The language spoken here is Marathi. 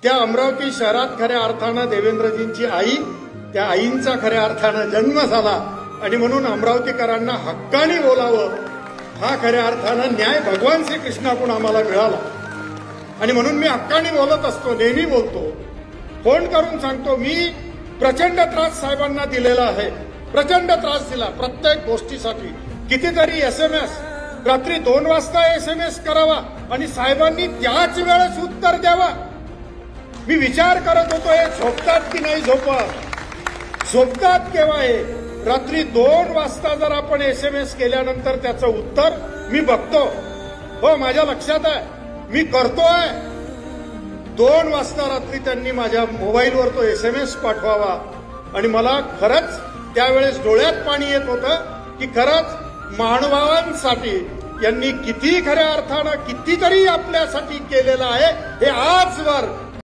त्या अमरावती शहरात खऱ्या अर्थानं देवेंद्रजींची आई, त्या आईंचा खऱ्या अर्थानं जन्म झाला आणि म्हणून अमरावतीकरांना हक्काने बोलावं हा खऱ्या अर्थानं न्याय भगवान श्रीकृष्णाकडून आम्हाला मिळाला. आणि म्हणून मी हक्काने बोलत असतो, नेहमी बोलतो, फोन करून सांगतो. मी प्रचंड त्रास साहेबांना दिलेला आहे, प्रचंड त्रास दिला प्रत्येक गोष्टीसाठी. कितीतरी SMS, रात्री 2 वाजता SMS करावा आणि साहेबांनी त्याच वेळेस उत्तर द्यावा. मी विचार करत होतो हे झोपतात की नाही झोपत, झोपतात केव्हा हे. रात्री 2 वाजता जर आपण SMS केल्यानंतर त्याचं उत्तर मी बघतो, हो माझ्या लक्षात आहे, मी करतोय. 2 वाजता रात्री त्यांनी माझ्या मोबाईलवर तो SMS पाठवावा आणि मला खरंच त्यावेळेस डोळ्यात पाणी येत होतं की खरंच मानवांसाठी यांनी किती खऱ्या अर्थानं कितीतरी आपल्यासाठी केलेलं आहे हे आजवर